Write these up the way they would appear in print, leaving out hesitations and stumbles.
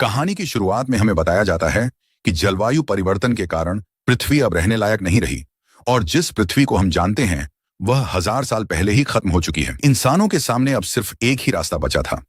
कहानी की शुरुआत में हमें बताया जाता है कि जलवायु परिवर्तन के कारण पृथ्वी अब रहने लायक नहीं रही और जिस पृथ्वी को हम जानते हैं वह 1000 साल पहले ही खत्म हो चुकी है। इंसानों के सामने अब सिर्फ एक ही रास्ता बचा था,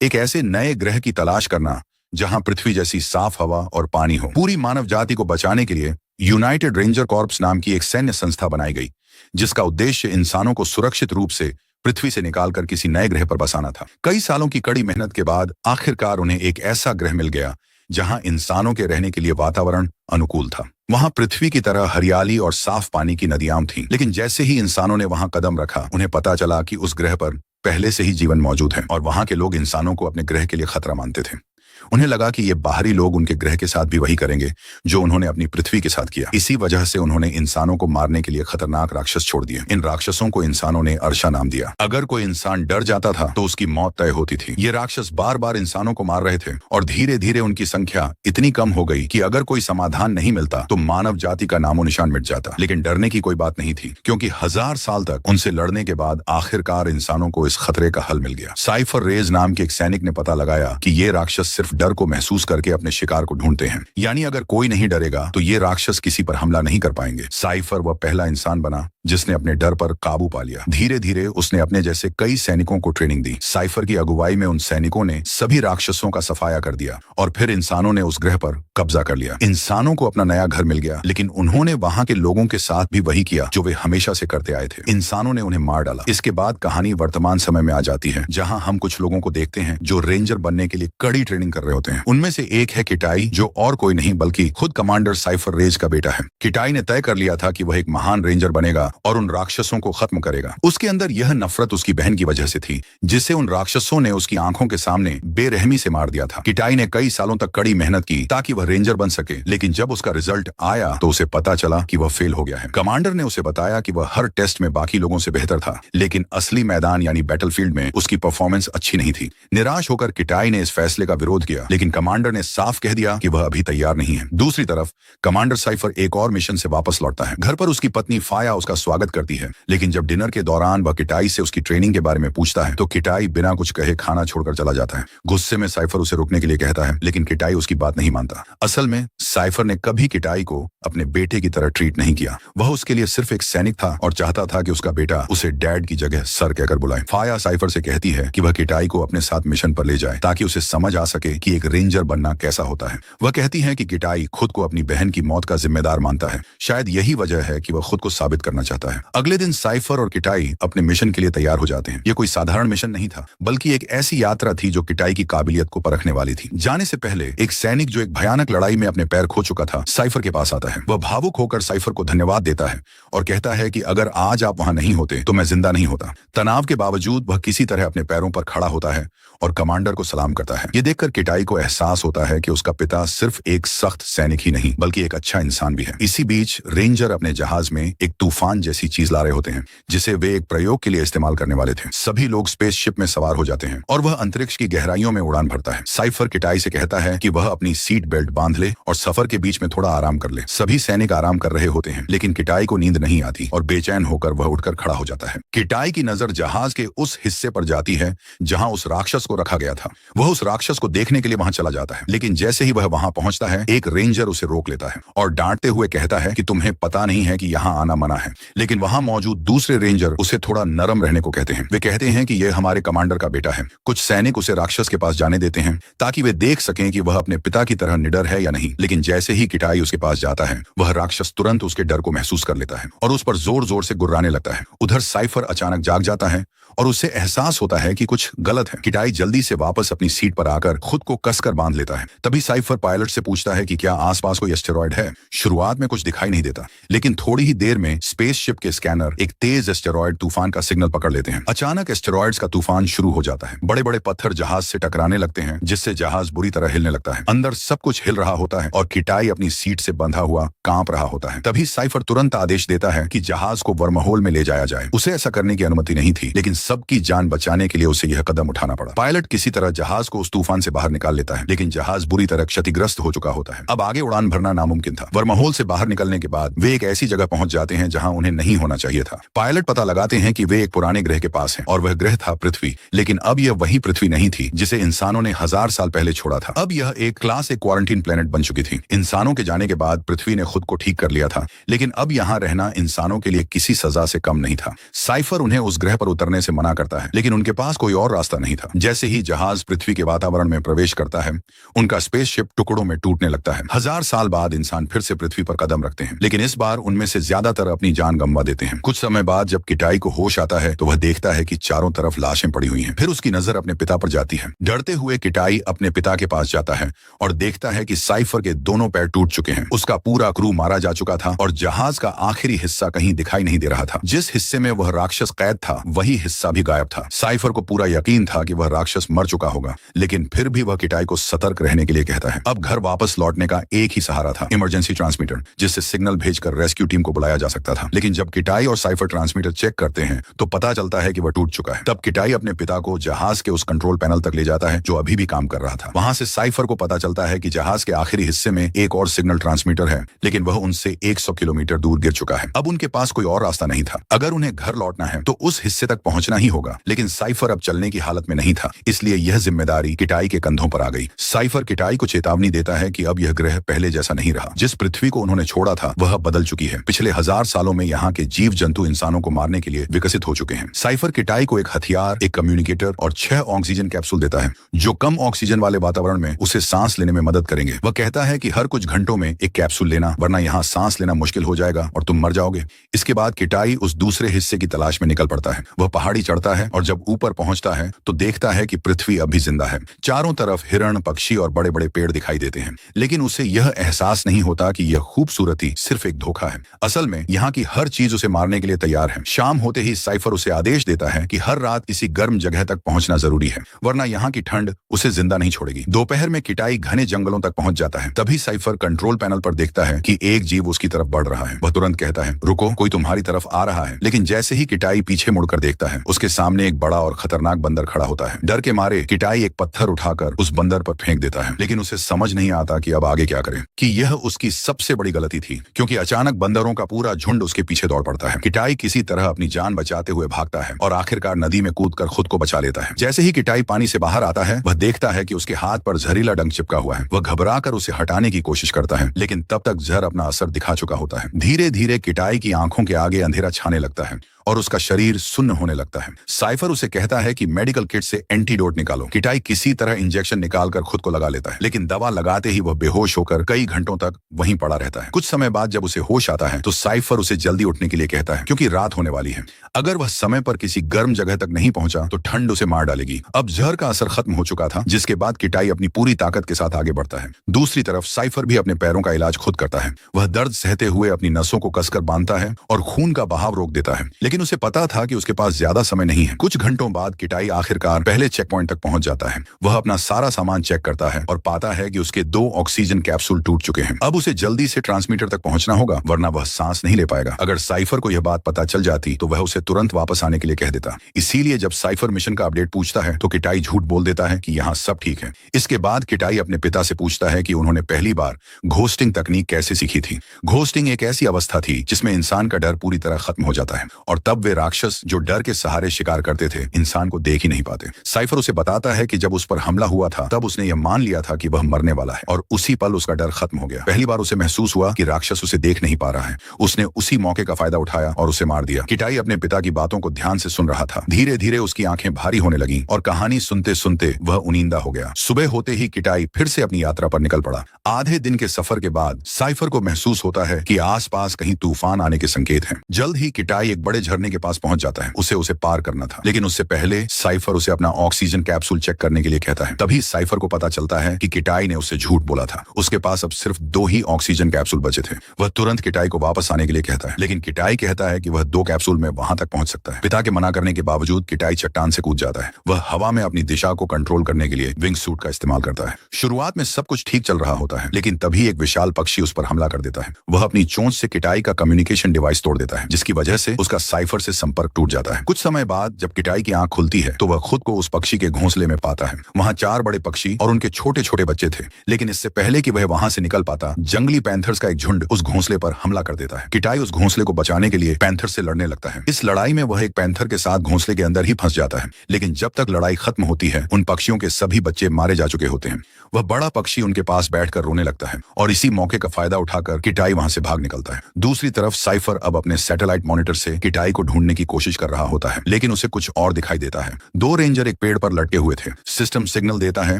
एक ऐसे नए ग्रह की तलाश करना जहां पृथ्वी जैसी साफ हवा और पानी हो। पूरी मानव जाति को बचाने के लिए यूनाइटेड रेंजर कॉर्प्स नाम की एक सैन्य संस्था बनाई गई, जिसका उद्देश्य इंसानों को सुरक्षित रूप से पृथ्वी से निकालकर किसी नए ग्रह पर बसाना था। कई सालों की कड़ी मेहनत के बाद आखिरकार उन्हें एक ऐसा ग्रह मिल गया जहां इंसानों के रहने के लिए वातावरण अनुकूल था। वहां पृथ्वी की तरह हरियाली और साफ पानी की नदियां थीं। लेकिन जैसे ही इंसानों ने वहां कदम रखा, उन्हें पता चला कि उस ग्रह पर पहले से ही जीवन मौजूद है और वहां के लोग इंसानों को अपने ग्रह के लिए खतरा मानते थे। उन्हें लगा कि ये बाहरी लोग उनके ग्रह के साथ भी वही करेंगे जो उन्होंने अपनी पृथ्वी के साथ किया। इसी वजह से उन्होंने इंसानों को मारने के लिए खतरनाक राक्षस छोड़ दिए। इन राक्षसों को इंसानों ने अर्शा नाम दिया। अगर कोई इंसान डर जाता था तो उसकी मौत तय होती थी। ये राक्षस बार बार इंसानों को मार रहे थे और धीरे धीरे उनकी संख्या इतनी कम हो गई कि अगर कोई समाधान नहीं मिलता तो मानव जाति का नामो निशान मिट जाता। लेकिन डरने की कोई बात नहीं थी, क्योंकि 1000 साल तक उनसे लड़ने के बाद आखिरकार इंसानों को इस खतरे का हल मिल गया। साइफर रेज नाम के एक सैनिक ने पता लगाया कि ये राक्षस सिर्फ डर को महसूस करके अपने शिकार को ढूंढते हैं, यानी अगर कोई नहीं डरेगा तो ये राक्षस किसी पर हमला नहीं कर पाएंगे। साइफर वह पहला इंसान बना जिसने अपने डर पर काबू पा लिया। धीरे धीरे उसने अपने जैसे कई सैनिकों को ट्रेनिंग दी। साइफर की अगुवाई में उन सैनिकों ने सभी राक्षसों का सफाया कर दिया और फिर इंसानों ने उस ग्रह पर कब्जा कर लिया। इंसानों को अपना नया घर मिल गया, लेकिन उन्होंने वहां के लोगों के साथ भी वही किया जो वे हमेशा से करते आए थे। इंसानों ने उन्हें मार डाला। इसके बाद कहानी वर्तमान समय में आ जाती है, जहां हम कुछ लोगों को देखते हैं जो रेंजर बनने के लिए कड़ी ट्रेनिंग कर रहे होते हैं। उनमें से एक है किटाई, जो और कोई नहीं बल्कि खुद कमांडर साइफर रेज का बेटा है। किटाई ने तय कर लिया था कि वह एक महान रेंजर बनेगा और उन राक्षसों को खत्म करेगा। उसके अंदर यह नफरत उसकी बहन की वजह से थी, जिसे उन राक्षसों ने उसकी आंखों के सामने बेरहमी से मार दिया था। किटाई ने कई सालों तक कड़ी मेहनत की ताकि वह रेंजर बन सके, लेकिन जब उसका रिजल्ट आया तो उसे पता चला कि वह फेल हो गया है। कमांडर ने उसे बताया कि वह हर टेस्ट में बाकी लोगों से बेहतर था, लेकिन असली मैदान यानी बैटलफील्ड में उसकी परफॉर्मेंस अच्छी नहीं थी। निराश होकर किटाई ने इस फैसले का विरोध किया, लेकिन कमांडर ने साफ कह दिया कि वह अभी तैयार नहीं है। दूसरी तरफ कमांडर साइफर एक और मिशन से वापस लौटता है। घर पर उसकी पत्नी फाया उसका स्वागत करती है, लेकिन जब डिनर के दौरान वह किटाई से उसकी ट्रेनिंग के बारे में पूछता है तो किटाई बिना कुछ कहे खाना छोड़कर चला जाता है। गुस्से में साइफर उसे रुकने के लिए कहता है, लेकिन किटाई उसकी बात नहीं मानता। असल में साइफर ने कभी किटाई को अपने बेटे की तरह ट्रीट नहीं किया। वह उसके लिए सिर्फ एक सैनिक था और चाहता था कि उसका बेटा उसे डैड की जगह सर कहकर बुलाए। फाया साइफर से कहती है कि वह किटाई को अपने साथ मिशन पर ले जाए ताकि उसे समझ आ सके कि एक रेंजर बनना कैसा होता है। वह कहती है कि किटाई खुद को अपनी बहन की मौत का जिम्मेदार मानता है। शायद यही वजह है कि वह खुद को साबित करना चाहता है। अगले दिन साइफर और किटाई अपने मिशन के लिए तैयार हो जाते हैं। यह कोई साधारण मिशन नहीं था, बल्कि एक ऐसी यात्रा थी जो किटाई की काबिलियत को परखने वाली थी। जाने से पहले एक सैनिक जो एक भयानक लड़ाई में अपने पैर खो चुका था साइफर के पास आता है। वह भावुक होकर साइफर को धन्यवाद देता है और कहता है कि अगर आज आप वहां नहीं होते तो मैं जिंदा नहीं होता। तनाव के बावजूद वह किसी तरह अपने पैरों पर खड़ा होता है और कमांडर को सलाम करता है। ये देखकर किटाई को एहसास होता है कि उसका पिता सिर्फ एक सख्त सैनिक ही नहीं बल्कि एक अच्छा इंसान भी है। इसी बीच रेंजर अपने जहाज में एक तूफान जैसी चीज ला रहे होते हैं, जिसे वे एक प्रयोग के लिए इस्तेमाल करने वाले थे। सभी लोग स्पेसशिप में सवार हो जाते हैं और वह अंतरिक्ष की गहराइयों में उड़ान भरता है। साइफर किटाई से कहता है कि वह अपनी सीट बेल्ट बांध ले और सफर के बीच में थोड़ा आराम कर ले। सभी सैनिक आराम कर रहे होते हैं, लेकिन किटाई को नींद नहीं आती और बेचैन होकर वह उठकर खड़ा हो जाता है। किटाई की नजर जहाज के उस हिस्से पर जाती है जहां उस राक्षस को रखा गया था। वह उस राक्षस को देखने के लिए वहां चला जाता है, लेकिन जैसे ही वह वहां पहुंचता है एक रेंजर उसे रोक लेता है और डांटते हुए कहता है कि तुम्हें पता नहीं है कि यहाँ आना मना है। लेकिन वहां मौजूद दूसरे रेंजर उसे थोड़ा नरम रहने को कहते हैं। वे कहते हैं कि यह हमारे कमांडर का बेटा है। कुछ सैनिक उसे राक्षस के पास जाने देते हैं ताकि वे देख सकें कि वह अपने पिता की तरह निडर है या नहीं। लेकिन जैसे ही किटाई उसके पास जाता है वह राक्षस तुरंत उसके डर को महसूस कर लेता है और उस पर जोर जोर से गुर्राने लगता है। उधर साइफर अचानक जाग जाता है और उसे एहसास होता है कि कुछ गलत है। किटाई जल्दी से वापस अपनी सीट पर आकर खुद को कसकर बांध लेता है। तभी साइफर पायलट से पूछता है कि क्या आसपास कोई एस्टेरॉयड है। शुरुआत में कुछ दिखाई नहीं देता, लेकिन थोड़ी ही देर में स्पेसशिप के स्कैनर एक तेज एस्टेरॉयड तूफान का सिग्नल पकड़ लेते हैं। अचानक एस्टेरॉयड्स का तूफान शुरू हो जाता है। बड़े बड़े पत्थर जहाज से टकराने लगते हैं, जिससे जहाज बुरी तरह हिलने लगता है। अंदर सब कुछ हिल रहा होता है और किटाई अपनी सीट से बंधा हुआ कांप रहा होता है। तभी साइफर तुरंत आदेश देता है कि जहाज को वर्महोल में ले जाया जाए। उसे ऐसा करने की अनुमति नहीं थी, लेकिन सबकी जान बचाने के लिए उसे यह कदम उठाना पड़ा। पायलट किसी तरह जहाज को उस तूफान से बाहर निकाल लेता है, लेकिन जहाज बुरी तरह क्षतिग्रस्त हो चुका होता है। अब आगे उड़ान भरना नामुमकिन था। वर्महोल से बाहर निकलने के बाद वे एक ऐसी जगह पहुंच जाते हैं जहां उन्हें नहीं होना चाहिए था। पायलट पता लगाते हैं कि वे एक पुराने ग्रह के पास हैं और वह ग्रह था पृथ्वी। लेकिन अब यह वही पृथ्वी नहीं थी जिसे इंसानों ने 1000 साल पहले छोड़ा था। अब यह एक क्लास ए क्वारंटीन प्लेनेट बन चुकी थी। इंसानों के जाने के बाद पृथ्वी ने खुद को ठीक कर लिया था, लेकिन अब यहाँ रहना इंसानों के लिए किसी सजा से कम नहीं था। साइफर उन्हें उस ग्रह पर उतरने से मना करता है, लेकिन उनके पास कोई और रास्ता नहीं था। जैसे ही जहाज पृथ्वी के वातावरण में प्रवेश करता है, उनका स्पेसशिप टुकड़ों में टूटने लगता है। 1000 साल बाद इंसान फिर से पृथ्वी पर कदम रखते हैं, लेकिन इस बार उनमें से ज्यादातर अपनी जान गंवा देते हैं। कुछ समय बाद जब किटाई को होश आता है तो वह देखता है कि चारों तरफ लाशें पड़ी हुई हैं। फिर उसकी नजर अपने पिता पर जाती है। डरते हुए किटाई अपने पिता के पास जाता है और देखता है कि साइफर के दोनों पैर टूट चुके हैं। उसका पूरा क्रू मारा जा चुका था और जहाज का आखिरी हिस्सा कहीं दिखाई नहीं दे रहा था। जिस हिस्से में वह राक्षस कैद था, वही हिस्सा भी गायब था। साइफर को पूरा यकीन था कि वह राक्षस मर चुका होगा, लेकिन फिर भी वह किटाई को सतर्क रहने के लिए कहता है। अब घर वापस लौटने का एक ही सहारा था, इमरजेंसी ट्रांसमीटर, जिससे सिग्नल भेजकर रेस्क्यू टीम को बुलाया जा सकता था। लेकिन जब किटाई और साइफर ट्रांसमीटर चेक करते हैं तो पता चलता है कि वह टूट चुका है। तब किटाई अपने पिता को जहाज के उस कंट्रोल पैनल तक ले जाता है जो अभी भी काम कर रहा था। वहां से साइफर को पता चलता है कि जहाज के आखिरी हिस्से में एक और सिग्नल ट्रांसमीटर है, लेकिन वह उनसे 100 किलोमीटर दूर गिर चुका है। अब उनके पास कोई और रास्ता नहीं था। अगर उन्हें घर लौटना है तो उस हिस्से तक पहुंचना ही होगा, लेकिन साइफर अब चलने की हालत में नहीं था, इसलिए यह जिम्मेदारी किटाई के कंधों पर आ गई। साइफर किटाई को चेतावनी देता है कि अब यह ग्रह पहले जैसा नहीं रहा। जिस पृथ्वी को उन्होंने छोड़ा था वह बदल चुकी है। पिछले 1000 सालों में यहाँ के जीव जंतु इंसानों को मारने के लिए विकसित हो चुके हैं। साइफर किटाई को एक हथियार, एक कम्युनिकेटर और 6 ऑक्सीजन कैप्सूल देता है, जो कम ऑक्सीजन वाले वातावरण में उसे सांस लेने में मदद करेंगे। वह कहता है कि हर कुछ घंटों में एक कैप्सूल लेना, वरना यहाँ सांस लेना मुश्किल हो जाएगा और तुम मर जाओगे। इसके बाद किटाई उस दूसरे हिस्से की तलाश में निकल पड़ता है। वह पहाड़ी चढ़ता है और जब ऊपर पहुंचता है तो देखता है कि पृथ्वी अभी जिंदा है। चारों तरफ हिरण, पक्षी और बड़े बड़े पेड़ दिखाई देते हैं, लेकिन उसे यह एहसास नहीं होता कि यह खूबसूरती सिर्फ एक धोखा है। असल में यहाँ की हर चीज उसे मारने के लिए तैयार है। शाम होते ही साइफर उसे आदेश देता है कि हर रात किसी गर्म जगह तक पहुंचना जरूरी है, वरना यहाँ की ठंड उसे जिंदा नहीं छोड़ेगी। दोपहर में किटाई घने जंगलों तक पहुंच जाता है। तभी साइफर कंट्रोल पैनल पर देखता है कि एक जीव उसकी तरफ बढ़ रहा है। वह तुरंत कहता है, रुको, कोई तुम्हारी तरफ आ रहा है। लेकिन जैसे ही किटाई पीछे मुड़कर देखता है, उसके सामने एक बड़ा और खतरनाक बंदर खड़ा होता है। डर के मारे किटाई एक पत्थर उठाकर उस बंदर पर फेंक देता है, लेकिन उसे समझ नहीं आता कि अब आगे क्या करे, कि यह उसकी सबसे बड़ी गलती थी, क्योंकि अचानक बंदरों का पूरा झुंड उसके पीछे दौड़ पड़ता है। किटाई किसी तरह अपनी जान बचाते हुए भागता है और आखिरकार नदी में कूदकर खुद को बचा लेता है। जैसे ही किटाई पानी से बाहर आता है, वह देखता है कि उसके हाथ पर जहरीला डंक चिपका हुआ है। वह घबराकर उसे हटाने की कोशिश करता है, लेकिन तब तक जहर अपना असर दिखा चुका होता है। धीरे धीरे किटाई की आंखों के आगे अंधेरा छाने लगता है और उसका शरीर सुन्न होने लगता है। साइफर उसे कहता है कि मेडिकल किट से एंटीडोट निकालो। किटाई किसी तरह इंजेक्शन निकालकर खुद को लगा लेता है, लेकिन दवा लगाते ही वह बेहोश होकर कई घंटों तक वहीं पड़ा रहता है। कुछ समय बाद जब उसे होश आता है तो साइफर उसे जल्दी उठने के लिए कहता है, क्योंकि रात होने वाली है। अगर वह समय पर किसी गर्म जगह तक नहीं पहुंचा तो ठंड उसे मार डालेगी। अब जहर का असर खत्म हो चुका था, जिसके बाद किटाई अपनी पूरी ताकत के साथ आगे बढ़ता है। दूसरी तरफ साइफर भी अपने पैरों का इलाज खुद करता है। वह दर्द सहते हुए अपनी नसों को कसकर बांधता है और खून का बहाव रोक देता है, लेकिन उसे पता था कि उसके पास ज्यादा समय नहीं है। कुछ घंटों बाद किटाई आखिरकार पहले चेक पॉइंट तक पहुंच जाता है। वह अपना सारा सामान चेक करता है और पाता है कि उसके 2 ऑक्सीजन कैप्सूल टूट चुके हैं। अब उसे जल्दी से ट्रांसमीटर तक पहुंचना होगा, वरना वह सांस नहीं ले पाएगा। अगर साइफर को यह बात पता चल जाती तो वह उसे तुरंत वापस आने के लिए कह देता। इसीलिए जब साइफर मिशन का अपडेट पूछता है तो किटाई झूठ बोल देता है कि यहाँ सब ठीक है। इसके बाद किटाई अपने पिता से पूछता है कि उन्होंने पहली बार घोस्टिंग तकनीक कैसे सीखी थी। घोस्टिंग एक ऐसी अवस्था थी जिसमें इंसान का डर पूरी तरह खत्म हो जाता है और तब वे राक्षस जो डर के सहारे शिकार करते थे इंसान को देख ही नहीं पाते। साइफर उसे बताता है कि जब उस पर हमला हुआ था तब उसने यह मान लिया था कि वह मरने वाला है और उसी पल उसका डर खत्म हो गया। पहली बार उसे महसूस हुआ कि राक्षस उसे देख नहीं पा रहा है। उसने उसी मौके का फायदा उठाया और उसे मार दिया। किटाई अपने पिता की बातों को ध्यान से सुन रहा था। धीरे धीरे उसकी आंखें भारी होने लगी और कहानी सुनते सुनते वह उनींदा हो गया। सुबह होते ही किटाई फिर से अपनी यात्रा पर निकल पड़ा। आधे दिन के सफर के बाद साइफर को महसूस होता है कि आसपास कहीं तूफान आने के संकेत हैं। जल्द ही किटाई एक बड़े झरने के पास पहुंच जाता है। उसे पार करना था, लेकिन उससे पहले साइफर उसे अपना ऑक्सीजन कैप्सूल चेक करने के लिए कहता है। तभी साइफर को पता चलता है कि किटाई ने उससे झूठ बोला था। उसके पास अब सिर्फ 2 ही ऑक्सीजन कैप्सूल बचे थे। वह तुरंत किटाई को वापस आने के लिए कहता है, लेकिन किटाई कहता है कि वह 2 कैप्सूल में वहां तक पहुंच सकता है। पिता के मना करने के बावजूद किटाई चट्टान से कूद जाता है। वह हवा में अपनी दिशा को कंट्रोल करने के लिए विंग सूट का इस्तेमाल करता है। शुरुआत में सब कुछ ठीक चल रहा होता है, लेकिन तभी एक विशाल पक्षी उस पर हमला कर देता है। वह अपनी चोंच से किटाई का कम्युनिकेशन डिवाइस तोड़ देता है, जिसकी वजह से उसका साइफर से संपर्क टूट जाता है। कुछ समय बाद जब किटाई की आंख खुलती है तो वह खुद को उस पक्षी के घोंसले में पाता है। वहां 4 बड़े पक्षी और उनके छोटे छोटे बच्चे थे, लेकिन इससे पहले कि वह वहां से निकल पाता, जंगली पैंथर्स का एक झुंड उस घोंसले पर हमला कर देता है। किटाई उस घोंसले को बचाने के लिए पैंथर से लड़ने लगता है। इस लड़ाई में वह एक पैंथर के साथ घोंसले के अंदर ही फंस जाता है, लेकिन जब तक लड़ाई खत्म होती है उन पक्षियों के सभी बच्चे मारे जा चुके होते हैं। वह बड़ा पक्षी उनके पास बैठकर रोने लगता है और इसी मौके का फायदा उठाकर किटाई वहां से भाग निकलता है। दूसरी तरफ साइफर अब अपने सैटेलाइट मॉनिटर से किटाई को ढूंढने की कोशिश कर रहा होता है, लेकिन उसे कुछ और दिखाई देता है। 2 रेंजर एक पेड़ पर लटके हुए थे। सिस्टम सिग्नल देता है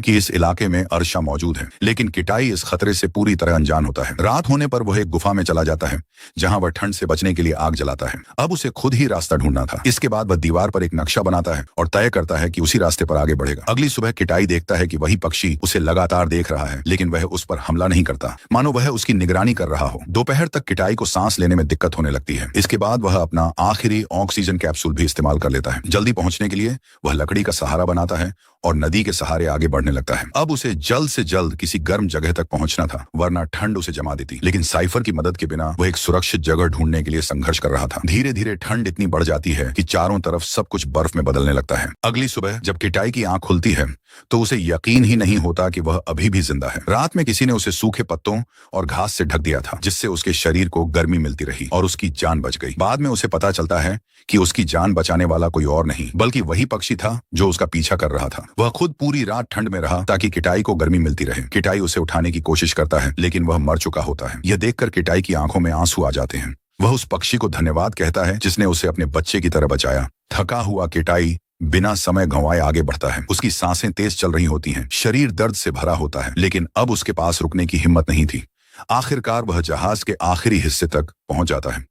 कि इस इलाके में अर्शा मौजूद है, लेकिन किटाई इस खतरे से पूरी तरह अनजान होता है। रात होने पर वह एक गुफा में चला जाता है जहां वह ठंड से बचने के लिए आग जलाता है। अब उसे खुद ही रास्ता ढूंढना था। इसके बाद वह दीवार पर एक नक्शा बनाता है और तय करता है कि उसी रास्ते पर आगे बढ़ेगा। अगली सुबह किटाई देखता है कि वही पक्षी उसे लगातार देख रहा है, लेकिन वह उस पर हमला नहीं करता, मानो वह उसकी निगरानी कर रहा हो। दोपहर तक किटाई को सांस लेने में दिक्कत होने लगती है। इसके बाद वह अपना आखिरी ऑक्सीजन कैप्सूल भी इस्तेमाल कर लेता है। जल्दी पहुंचने के लिए वह लकड़ी का सहारा बनाता है और नदी के सहारे आगे बढ़ने लगता है। अब उसे जल्द से जल्द किसी गर्म जगह तक पहुंचना था, वरना ठंड उसे जमा देती। लेकिन साइफर की मदद के बिना वह एक सुरक्षित जगह ढूंढने के लिए संघर्ष कर रहा था। धीरे धीरे ठंड इतनी बढ़ जाती है कि चारों तरफ सब कुछ बर्फ में बदलने लगता है। अगली सुबह जब किटाई की आंख खुलती है तो उसे यकीन ही नहीं होता कि वह अभी भी जिंदा है। रात में किसी ने उसे सूखे पत्तों और घास से ढक दिया था, जिससे उसके शरीर को गर्मी मिलती रही और उसकी जान बच गई। बाद में उसे पता चलता है कि उसकी जान बचाने वाला कोई और नहीं बल्कि वही पक्षी था जो उसका पीछा कर रहा था। वह खुद पूरी रात ठंड में रहा ताकि किटाई को गर्मी मिलती रहे। किटाई उसे उठाने की कोशिश करता है, लेकिन वह मर चुका होता है। यह देखकर किटाई की आंखों में आंसू आ जाते हैं। वह उस पक्षी को धन्यवाद कहता है जिसने उसे अपने बच्चे की तरह बचाया। थका हुआ किटाई बिना समय गंवाए आगे बढ़ता है। उसकी सांसें तेज चल रही होती हैं, शरीर दर्द से भरा होता है, लेकिन अब उसके पास रुकने की हिम्मत नहीं थी। आखिरकार वह जहाज के आखिरी हिस्से तक पहुंच जाता है।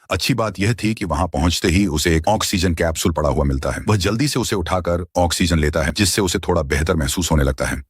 अच्छी बात यह थी कि वहां पहुंचते ही उसे एक ऑक्सीजन कैप्सूल पड़ा हुआ मिलता है। वह जल्दी से उसे उठाकर ऑक्सीजन लेता है, जिससे उसे थोड़ा बेहतर महसूस होने लगता है।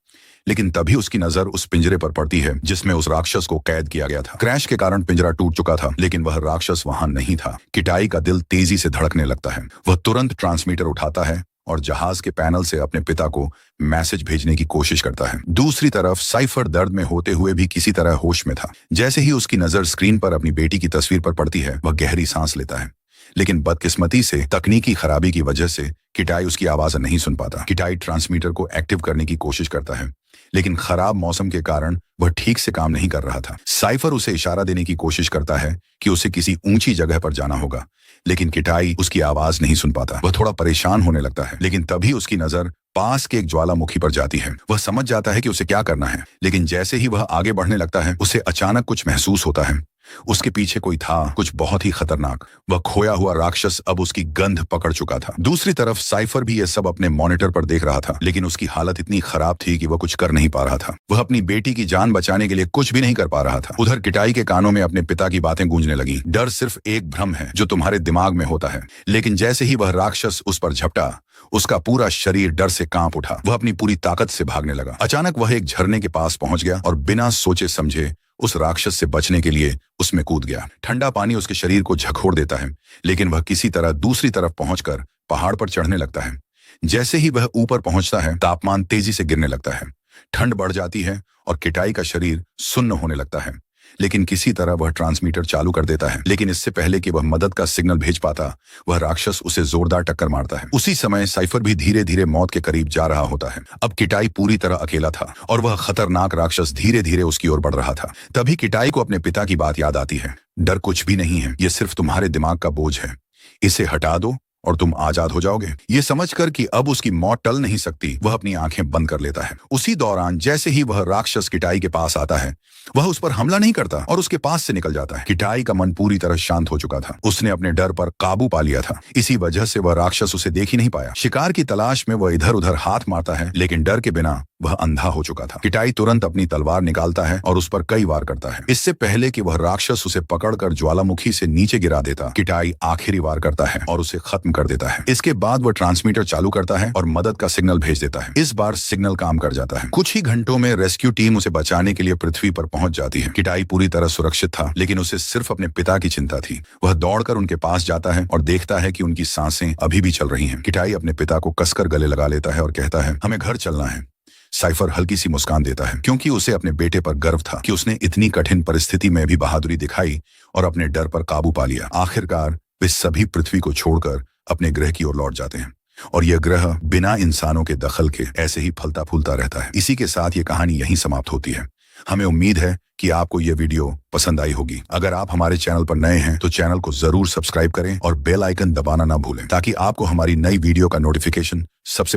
लेकिन तभी उसकी नजर उस पिंजरे पर पड़ती है जिसमें उस राक्षस को कैद किया गया था। क्रैश के कारण पिंजरा टूट चुका था, लेकिन वह राक्षस वहां नहीं था। किटाई का दिल तेजी से धड़कने लगता है। वह तुरंत ट्रांसमीटर उठाता है और जहाज के पैनल से अपने पिता को मैसेज भेजने की कोशिश करता है। दूसरी तरफ साइफर दर्द में होते हुए भी किसी तरह होश में था। जैसे ही उसकी नजर स्क्रीन पर अपनी बेटी की तस्वीर पर पड़ती है, वह गहरी सांस लेता है। लेकिन बदकिस्मती से तकनीकी खराबी की वजह से किटाई उसकी आवाज नहीं सुन पाता। किटाई ट्रांसमीटर को एक्टिव करने की कोशिश करता है, लेकिन खराब मौसम के कारण वह ठीक से काम नहीं कर रहा था। साइफर उसे इशारा देने की कोशिश करता है कि उसे किसी ऊंची जगह पर जाना होगा, लेकिन किटाई उसकी आवाज नहीं सुन पाता। वह थोड़ा परेशान होने लगता है, लेकिन तभी उसकी नजर पास के एक ज्वालामुखी पर जाती है। वह समझ जाता है कि उसे क्या करना है, लेकिन जैसे ही वह आगे बढ़ने लगता है, उसे अचानक कुछ महसूस होता है। उसके पीछे कोई था, कुछ बहुत ही खतरनाक। वह खोया हुआ राक्षस अब उसकी गंध पकड़ चुका था। दूसरी तरफ साइफर भी यह सब अपने मॉनिटर पर देख रहा था, लेकिन उसकी हालत इतनी खराब थी कि वह कुछ कर नहीं पा रहा था। वह अपनी बेटी की जान बचाने के लिए कुछ भी नहीं कर पा रहा था। उधर किटाई के कानों में अपने पिता की बातें गूंजने लगी। डर सिर्फ एक भ्रम है जो तुम्हारे दिमाग में होता है। लेकिन जैसे ही वह राक्षस उस पर झपटा, उसका पूरा शरीर डर से कांप उठा। वह अपनी पूरी ताकत से भागने लगा। अचानक वह एक झरने के पास पहुंच गया और बिना सोचे समझे उस राक्षस से बचने के लिए उसमें कूद गया। ठंडा पानी उसके शरीर को झकझोर देता है, लेकिन वह किसी तरह दूसरी तरफ पहुंचकर पहाड़ पर चढ़ने लगता है। जैसे ही वह ऊपर पहुंचता है, तापमान तेजी से गिरने लगता है। ठंड बढ़ जाती है और किटाई का शरीर सुन्न होने लगता है। लेकिन किसी तरह वह ट्रांसमीटर चालू कर देता है, लेकिन इससे पहले कि वह मदद का सिग्नल भेज पाता, वह राक्षस उसे जोरदार टक्कर मारता है। उसी समय साइफर भी धीरे धीरे मौत के करीब जा रहा होता है। अब किटाई पूरी तरह अकेला था और वह खतरनाक राक्षस धीरे धीरे उसकी ओर बढ़ रहा था। तभी किटाई को अपने पिता की बात याद आती है। डर कुछ भी नहीं है, यह सिर्फ तुम्हारे दिमाग का बोझ है। इसे हटा दो और तुम आजाद हो जाओगे। ये समझकर कि अब उसकी मौत टल नहीं सकती, वह अपनी आंखें बंद कर लेता है। उसी दौरान जैसे ही वह राक्षस किटाई के पास आता है, वह उस पर हमला नहीं करता और उसके पास से निकल जाता है। किटाई का मन पूरी तरह शांत हो चुका था। उसने अपने डर पर काबू पा लिया था। इसी वजह से वह राक्षस उसे देख ही नहीं पाया। शिकार की तलाश में वह इधर उधर हाथ मारता है, लेकिन डर के बिना वह अंधा हो चुका था। किटाई तुरंत अपनी तलवार निकालता है और उस पर कई वार करता है। इससे पहले कि वह राक्षस उसे पकड़कर ज्वालामुखी से नीचे गिरा देता, किटाई आखिरी वार करता है और उसे खत्म कर देता है। इसके बाद वह ट्रांसमीटर चालू करता है और मदद का सिग्नल भेज देता है। इस बार सिग्नल काम कर जाता है। कुछ ही घंटों में रेस्क्यू टीम उसे बचाने के लिए पृथ्वी पर पहुंच जाती है। किटाई पूरी तरह सुरक्षित था, लेकिन उसे सिर्फ अपने पिता की चिंता थी। वह दौड़कर उनके पास जाता है और देखता है कि उनकी सांसें अभी भी चल रही हैं। किटाई अपने पिता को कसकर गले लगा लेता है और कहता है, हमें घर चलना है। साइफर हल्की सी मुस्कान देता है, क्योंकि उसे अपने बेटे पर गर्व था कि उसने इतनी कठिन परिस्थिति में भी बहादुरी दिखाई और अपने डर पर काबू पा लिया। आखिरकार वे सभी पृथ्वी को छोड़कर अपने ग्रह की ओर लौट जाते हैं और यह ग्रह बिना इंसानों के दखल के ऐसे ही फलता फूलता रहता है। इसी के साथ ये कहानी यहीं समाप्त होती है। हमें उम्मीद है कि आपको यह वीडियो पसंद आई होगी। अगर आप हमारे चैनल पर नए हैं तो चैनल को जरूर सब्सक्राइब करें और बेल आइकन दबाना ना भूलें ताकि आपको हमारी नई वीडियो का नोटिफिकेशन सबसे